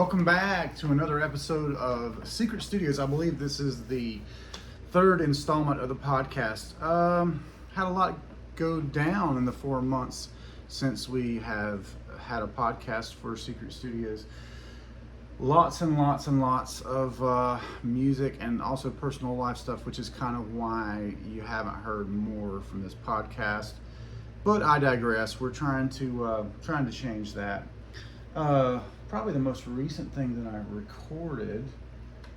Welcome back to another episode of Secret Studios. I believe this is the third installment of the podcast. Had a lot go down in the 4 months since we have had a podcast for Secret Studios. Lots and lots and lots of music and also personal life stuff, which is kind of why you haven't heard more from this podcast. But I digress. We're trying to change that. Probably the most recent thing that I recorded,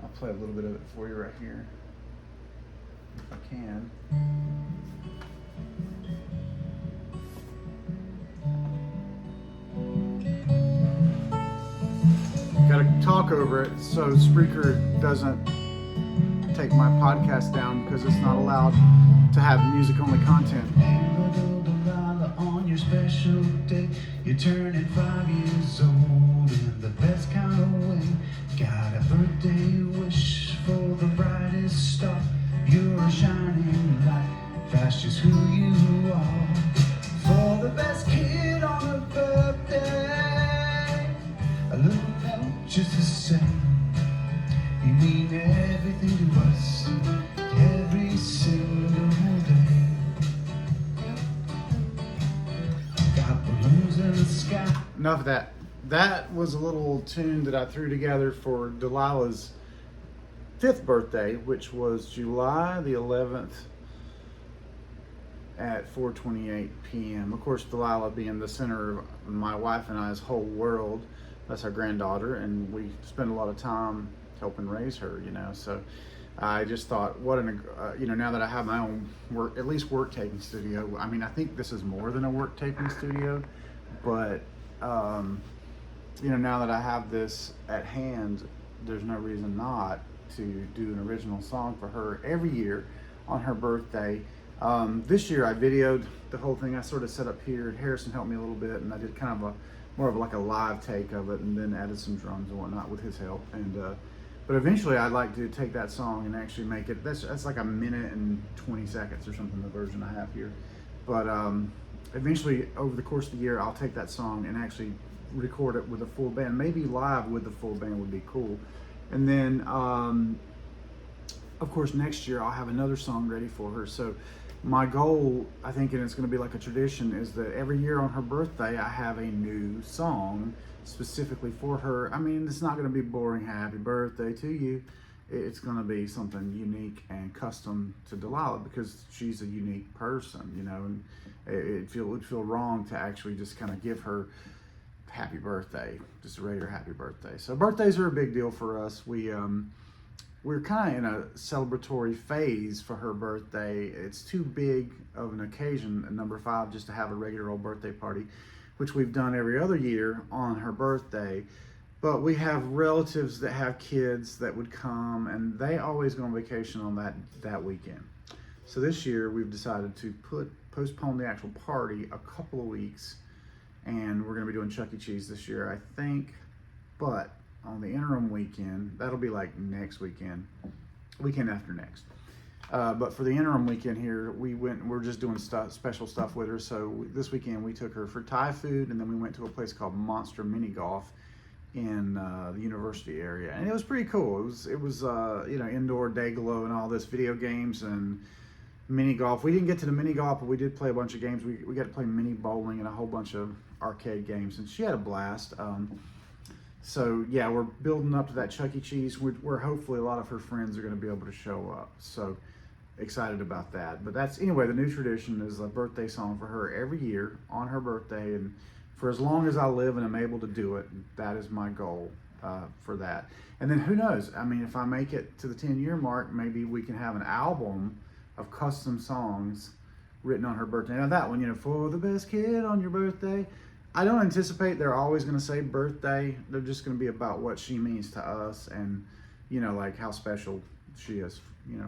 I'll play a little bit of it for you right here, if I can. Gotta talk over it so Spreaker doesn't take my podcast down because it's not allowed to have music-only content. On your special day, you're turning 5 years old in the best kind of way. Got a birthday wish for the brightest star. You're a shining light, that's just who you are. For the best kid on a birthday, a little note just to say you mean everything to us, every single day. Enough of that. That was a little tune that I threw together for Delilah's 5th birthday, which was July the 11th at 4:28 p.m. Of course, Delilah being the center of my wife and I's whole world. That's our granddaughter, and we spend a lot of time helping raise her, so I just thought, what now that I have my own work taping studio. I mean, I think this is more than a work taping studio, but now that I have this at hand, there's no reason not to do an original song for her every year on her birthday. This year I videoed the whole thing. I sort of set up here. Harrison helped me a little bit, and I did kind of more of like a live take of it, and then added some drums and whatnot with his help. But eventually I'd like to take that song and actually make it, that's like 1 minute and 20 seconds or something, the version I have here. But eventually over the course of the year, I'll take that song and actually record it with a full band. Maybe live with the full band would be cool. And then, of course, next year I'll have another song ready for her. So my goal, I think, and it's gonna be like a tradition, is that every year on her birthday, I have a new song specifically for her. I mean, it's not going to be boring happy birthday to you. It's going to be something unique and custom to Delilah because she's a unique person, and it would feel wrong to actually just kind of give her happy birthday, just a regular happy birthday. So birthdays are a big deal for us. We're kind of in a celebratory phase for her birthday. It's too big of an occasion at number 5 just to have a regular old birthday party, which we've done every other year on her birthday. But we have relatives that have kids that would come, and they always go on vacation on that weekend. So this year we've decided to postpone the actual party a couple of weeks, and we're gonna be doing Chuck E. Cheese this year, I think. But on the interim weekend, that'll be like next weekend after next. But for the interim weekend here, we're just doing special stuff with her. So this weekend we took her for Thai food, and then we went to a place called Monster Mini Golf in the university area, and it was pretty cool. It was indoor day glow and all this, video games and mini golf. We didn't get to the mini golf, but we did play a bunch of games. We got to play mini bowling and a whole bunch of arcade games, and she had a blast. So yeah, we're building up to that Chuck E. Cheese. Where hopefully a lot of her friends are going to be able to show up. So excited about that. But anyway, the new tradition is a birthday song for her every year on her birthday, and for as long as I live and am able to do it, that is my goal for that. And then who knows? I mean, if I make it to the 10-year mark, maybe we can have an album of custom songs written on her birthday. Now that one, for the best kid on your birthday. I don't anticipate they're always going to say birthday. They're just going to be about what she means to us, and like how special she is,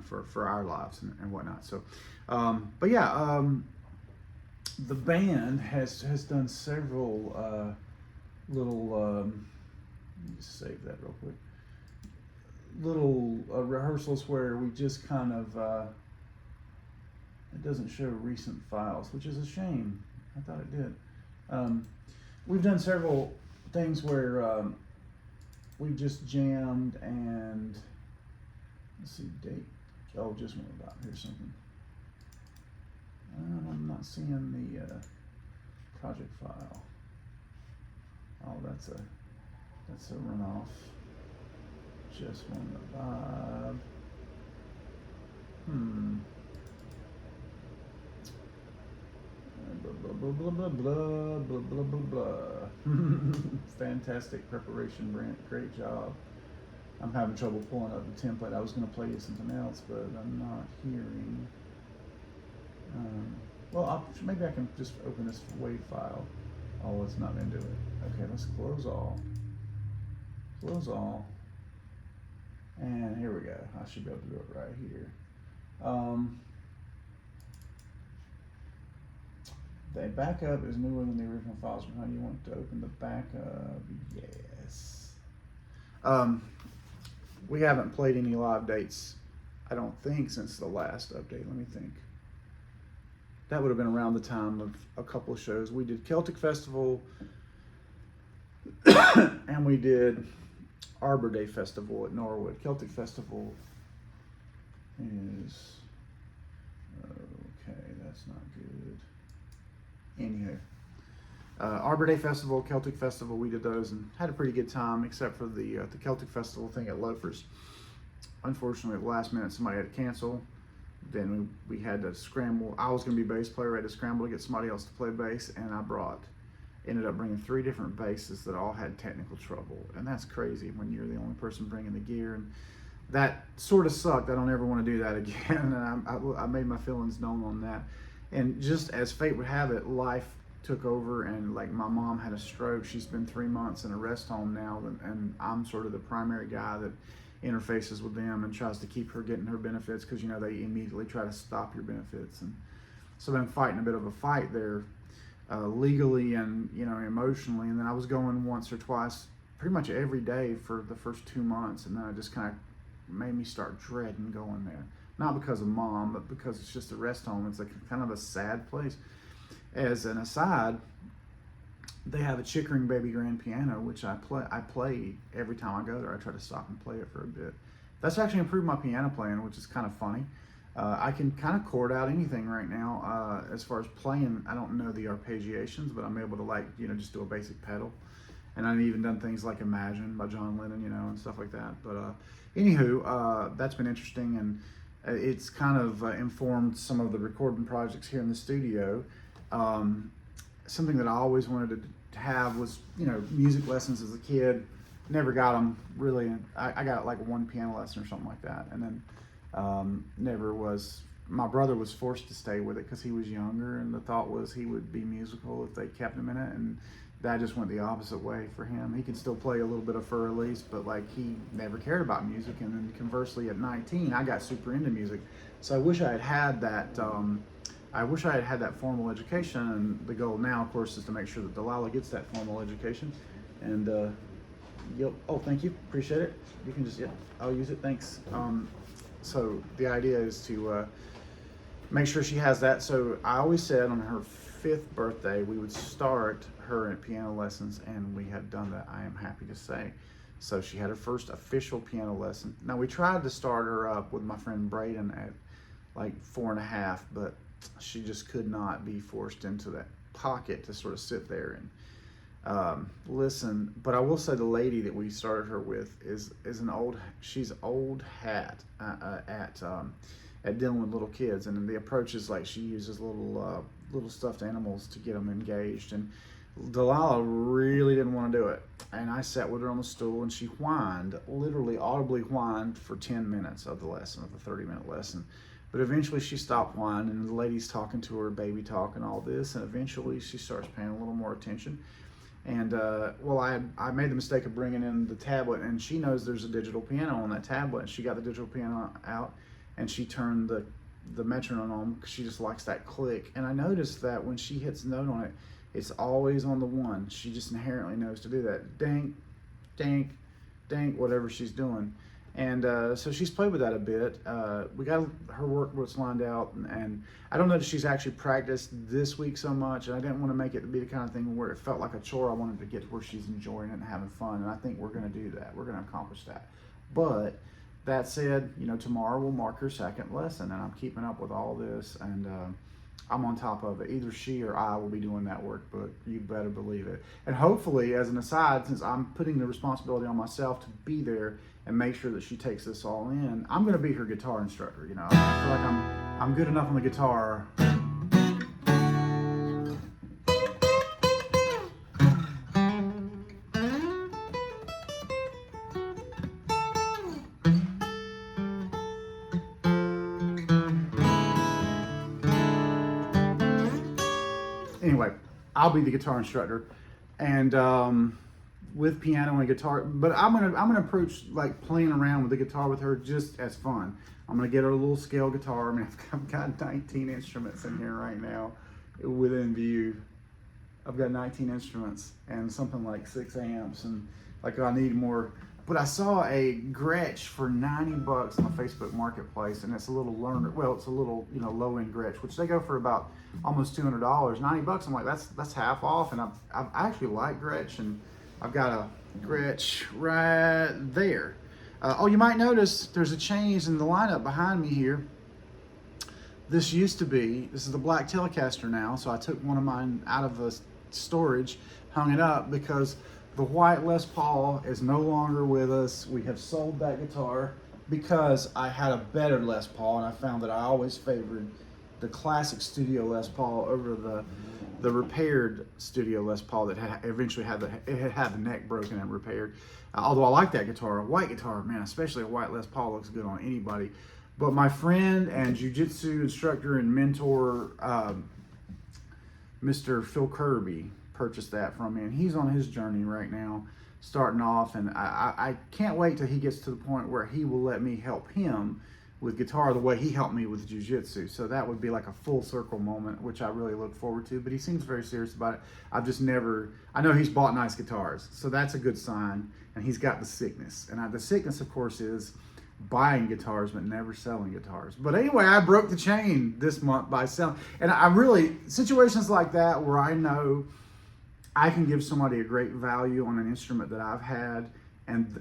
for our lives and whatnot. So, but yeah, the band has done several little. Let me save that real quick. Little rehearsals where we just kind of. It doesn't show recent files, which is a shame. I thought it did. We've done several things where we just jammed, and let's see, date. Oh, just went about. Here's something. I'm not seeing the project file. Oh, that's a runoff. Just won the vibe. Blah blah blah blah blah blah blah blah blah. Fantastic preparation, Brent. Great job. I'm having trouble pulling up the template. I was going to play you something else, but I'm not hearing. Well, maybe I can just open this WAV file. Oh, it's not going to do it. Okay, let's close all. Close all. And here we go. I should be able to do it right here. The backup is newer than the original files. How do you want to open the backup? Yes. We haven't played any live dates, I don't think, since the last update. Let me think. That would have been around the time of a couple of shows. We did Celtic Festival and we did Arbor Day Festival at Norwood. Celtic Festival is, okay, that's not good. Anywho, Arbor Day Festival, Celtic Festival, we did those and had a pretty good time, except for the Celtic Festival thing at Loafers. Unfortunately, at the last minute, somebody had to cancel. Then we had to scramble. I was going to be bass player. I had to scramble to get somebody else to play bass, and ended up bringing 3 different basses that all had technical trouble. And that's crazy when you're the only person bringing the gear. And that sort of sucked. I don't ever want to do that again. And I made my feelings known on that. And just as fate would have it, life took over, and like my mom had a stroke. She's been 3 months in a rest home now, and I'm sort of the primary guy that interfaces with them and tries to keep her getting her benefits, because you know they immediately try to stop your benefits. And so I've been fighting a bit of a fight there, legally and emotionally. And then I was going once or twice pretty much every day for the first 2 months, and then it just kind of made me start dreading going there. Not because of mom, but because it's just a rest home. It's like kind of a sad place. As an aside, they have a Chickering baby grand piano, which I play every time I go there. I try to stop and play it for a bit. That's actually improved my piano playing, which is kind of funny. I can kind of chord out anything right now. As far as playing, I don't know the arpeggiations, but I'm able to just do a basic pedal. And I've even done things like Imagine by John Lennon, and stuff like that. But anywho, that's been interesting, and it's kind of informed some of the recording projects here in the studio. Something that I always wanted to have was, music lessons as a kid. Never got them really. I got like 1 piano lesson or something like that, and then never was. My brother was forced to stay with it because he was younger, and the thought was he would be musical if they kept him in it, and that just went the opposite way for him. He could still play a little bit of Fur Elise, but like he never cared about music. And then conversely, at 19, I got super into music. So I wish I had had that. I wish I had had that formal education, and the goal now, of course, is to make sure that Delilah gets that formal education. And oh, thank you, appreciate it. You can just, I'll use it, thanks. So the idea is to make sure she has that. So I always said on her 5th birthday, we would start her at piano lessons, and we have done that, I am happy to say. So she had her first official piano lesson. Now we tried to start her up with my friend Braden at like 4.5, but she just could not be forced into that pocket to sort of sit there and listen. But I will say the lady that we started her with is she's old hat at dealing with little kids, and the approach is like she uses little stuffed animals to get them engaged. And Delilah really didn't want to do it, and I sat with her on the stool, and she whined, literally audibly whined for 10 minutes of the lesson, of the 30-minute lesson. But eventually she stopped whining, and the lady's talking to her, baby talk and all this, and eventually she starts paying a little more attention. And well, I made the mistake of bringing in the tablet, and she knows there's a digital piano on that tablet, and she got the digital piano out, and she turned the metronome on because she just likes that click. And I noticed that when she hits a note on it, it's always on the 1. She just inherently knows to do that. Dink, dink, dink, whatever she's doing. And so she's played with that a bit. We got her work was lined out, and I don't know that she's actually practiced this week so much, and I didn't want to make it be the kind of thing where it felt like a chore. I wanted to get to where she's enjoying it and having fun, and I think we're going to do that. We're going to accomplish that. But that said, tomorrow will mark her second lesson, and I'm keeping up with all this, and I'm on top of it. Either she or I will be doing that work, but you better believe it. And hopefully, as an aside, since I'm putting the responsibility on myself to be there and make sure that she takes this all in, I'm going to be her guitar instructor. I feel like I'm good enough on the guitar. Anyway, I'll be the guitar instructor, and with piano and guitar. But I'm gonna approach like playing around with the guitar with her just as fun. I'm gonna get her a little scale guitar. I mean, I've got 19 instruments in here right now, within view. I've got 19 instruments and something like 6 amps, and like I need more. But I saw a Gretsch for $90 on the Facebook Marketplace, and it's a little learner. Well, it's a little low-end Gretsch, which they go for about almost $200. $90. I'm like, that's half off, and I actually like Gretsch, and I've got a Gretsch right there. Oh, you might notice there's a change in the lineup behind me here. This is the black Telecaster now, so I took one of mine out of the storage, hung it up, because the white Les Paul is no longer with us. We have sold that guitar because I had a better Les Paul, and I found that I always favored the classic Studio Les Paul over the repaired Studio Les Paul that eventually had the neck broken and repaired. Although I like that guitar, a white guitar, man, especially a white Les Paul looks good on anybody. But my friend and jiu-jitsu instructor and mentor, Mr. Phil Kirby, purchased that from me, and he's on his journey right now, starting off, and I can't wait till he gets to the point where he will let me help him with guitar the way he helped me with jiu-jitsu. So that would be like a full circle moment, which I really look forward to. But he seems very serious about it. I know he's bought nice guitars, so that's a good sign. And he's got the sickness, and the sickness, of course, is buying guitars but never selling guitars. But anyway, I broke the chain this month by selling, and I really, situations like that where I know I can give somebody a great value on an instrument that I've had, and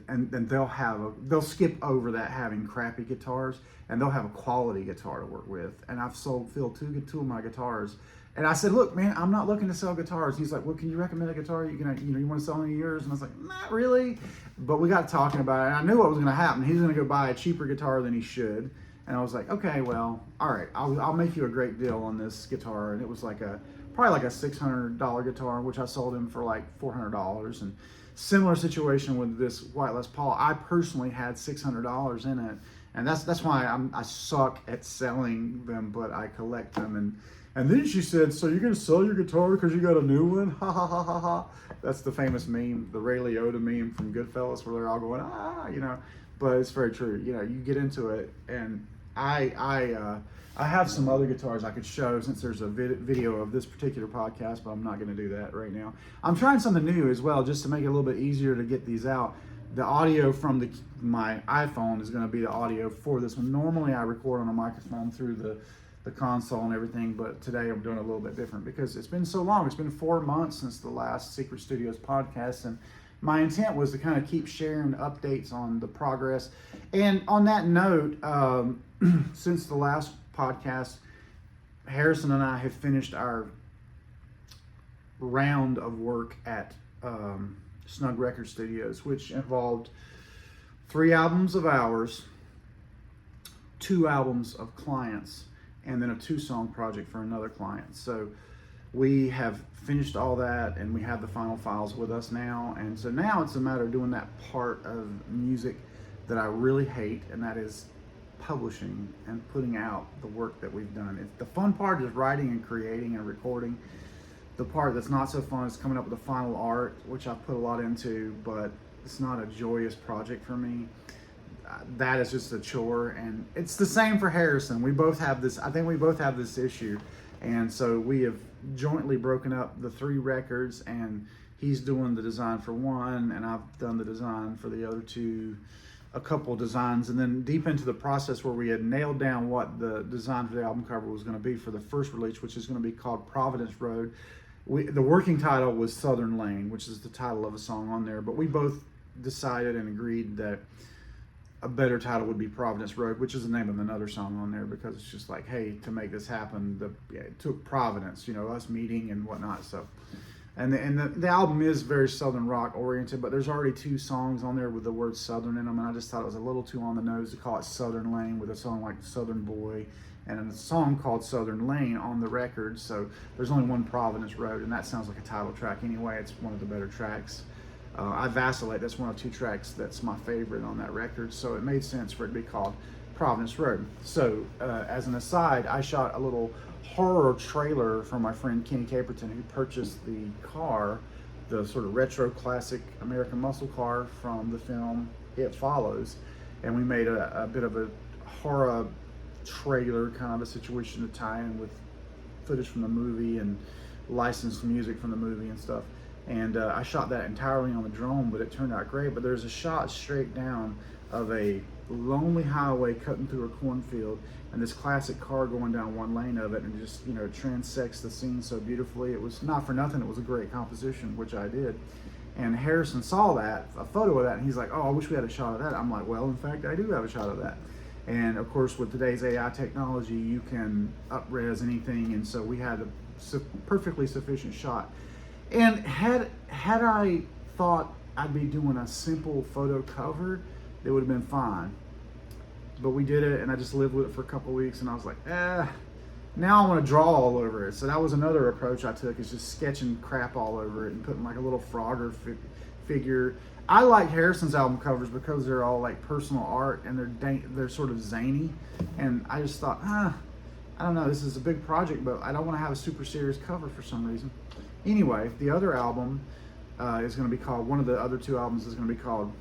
they'll skip over that having crappy guitars, and they'll have a quality guitar to work with. And I've sold Phil two of my guitars, and I said, look, man, I'm not looking to sell guitars. He's like, well, can you recommend a guitar you want to sell any of yours? And I was like, not really. But we got talking about it, and I knew what was going to happen. He's going to go buy a cheaper guitar than he should. And I was like, okay, well, all right, I'll make you a great deal on this guitar. And it was probably like a $600 guitar, which I sold him for like $400. And similar situation with this white Les Paul. I personally had $600 in it, and that's why I suck at selling them, but I collect them. And then she said, so you're gonna sell your guitar because you got a new one? Ha ha ha ha ha. That's the famous meme, the Ray Liotta meme from Goodfellas, where they're all going But it's very true. You get into it, and I have some other guitars I could show since there's a video of this particular podcast, but I'm not going to do that right now. I'm trying something new as well, just to make it a little bit easier to get these out. The audio from my iPhone is going to be the audio for this one. Normally I record on a microphone through the console and everything, but today I'm doing a little bit different because it's been so long. It's been 4 months since the last Secret Studios podcast, and my intent was to kind of keep sharing updates on the progress. And on that note, since the last podcast, Harrison and I have finished our round of work at Snug Record Studios, which involved 3 albums of ours, 2 albums of clients, and then a 2-song project for another client. So we have finished all that, and we have the final files with us now. And so now it's a matter of doing that part of music that I really hate, and that is publishing and putting out the work that we've done. The fun part is writing and creating and recording. The part that's not so fun is coming up with the final art, which I've put a lot into, but it's not a joyous project for me. That is just a chore, and it's the same for Harrison. We both have this, I think we both have this issue, and so we have jointly broken up the 3 records, and he's doing the design for one, and I've done the design for the other 2. a couple designs, and then deep into the process where we had nailed down what the design for the album cover was going to be for the first release, which is going to be called Providence Road. The working title was Southern Lane, which is the title of a song on there, but we both decided and agreed that a better title would be Providence Road, which is the name of another song on there, because it's just like, hey, to make this happen, it took Providence, us meeting and whatnot. So, and the album is very Southern rock oriented, but there's already 2 songs on there with the word Southern in them, and I just thought it was a little too on the nose to call it Southern Lane with a song like Southern Boy and a song called Southern Lane on the record. So there's only one Providence Road, and that sounds like a title track anyway. It's one of the better tracks. I Vacillate, that's one of 2 tracks that's my favorite on that record, so it made sense for it to be called Providence Road. So as an aside, I shot a little horror trailer for my friend Kenny Caperton, who purchased the car, the sort of retro classic American muscle car from the film It Follows, and we made a bit of a horror trailer kind of a situation to tie in with footage from the movie and licensed music from the movie and stuff. And I shot that entirely on the drone, but it turned out great. But there's a shot straight down of a lonely highway cutting through a cornfield, and this classic car going down one lane of it, and just transects the scene so beautifully. It was not for nothing, it was a great composition, which I did. And Harrison saw that, a photo of that, and he's like, oh, I wish we had a shot of that. I'm like, well, in fact, I do have a shot of that. And of course, with today's AI technology, you can up-res anything, and so we had a perfectly sufficient shot. And had I thought I'd be doing a simple photo cover, it would have been fine. But we did it, and I just lived with it for a couple of weeks, and I was like, now I want to draw all over it. So that was another approach I took, is just sketching crap all over it and putting like a little Frogger figure. I like Harrison's album covers because they're all like personal art, and they're sort of zany. And I just thought, I don't know, this is a big project, but I don't want to have a super serious cover for some reason. Anyway, the other album is going to be called, one of the other 2 albums is going to be called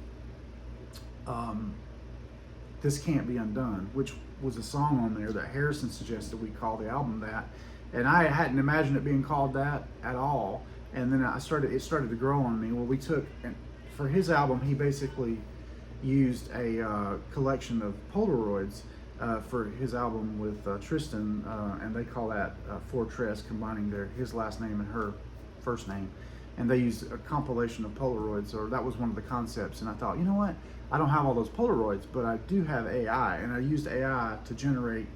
This Can't Be Undone, which was a song on there that Harrison suggested we call the album that. And I hadn't imagined it being called that at all. And then it started to grow on me. Well, and for his album, he basically used a collection of Polaroids for his album with Tristan, and they call that Fortress, combining his last name and her first name. And they used a compilation of Polaroids, or that was one of the concepts. And I thought, you know what? I don't have all those Polaroids, but I do have AI. And I used AI to generate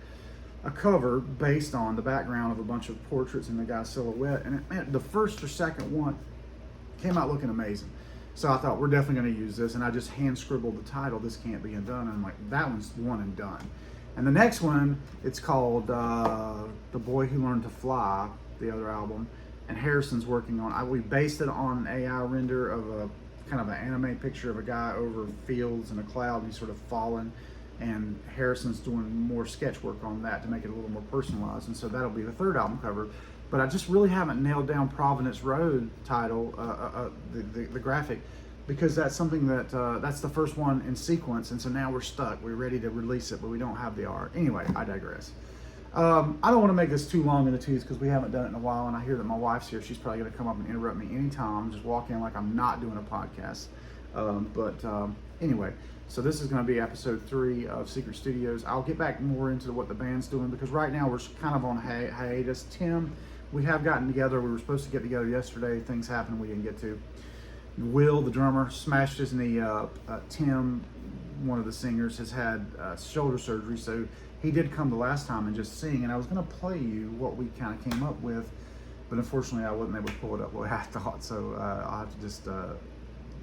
a cover based on the background of a bunch of portraits in the guy's silhouette. And the first or second one came out looking amazing. So I thought, we're definitely going to use this. And I just hand scribbled the title, This Can't Be Undone. And I'm like, that one's one and done. And the next one, it's called The Boy Who Learned to Fly, the other album. And Harrison's working on, we based it on an AI render of a kind of an anime picture of a guy over fields in a cloud, and he's sort of fallen. And Harrison's doing more sketch work on that to make it a little more personalized. And so that'll be the 3rd album cover. But I just really haven't nailed down Providence Road title, the graphic, because that's something that, that's the first one in sequence. And so now we're stuck. We're ready to release it, but we don't have the art. Anyway, I digress. I don't want to make this too long in the tooth because we haven't done it in a while, and I hear that my wife's here. She's probably going to come up and interrupt me anytime. Just walk in like I'm not doing a podcast. Anyway, so this is going to be episode 3 of Secret Studios. I'll get back more into what the band's doing, because right now we're kind of on hiatus. Tim, we have gotten together. We were supposed to get together yesterday. Things happened we didn't get to. Will, the drummer, smashed his knee up. Tim, one of the singers, has had shoulder surgery, so he did come the last time and just sing, and I was going to play you what we kind of came up with, but unfortunately I wasn't able to pull it up the way I thought, so I'll have to just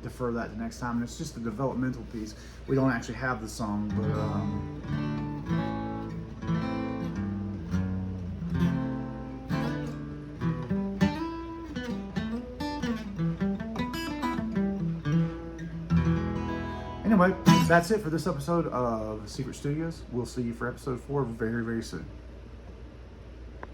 defer that to next time. And it's just a developmental piece. We don't actually have the song, but anyway, that's it for this episode of Secret Studios. We'll see you for episode 4 very, very soon.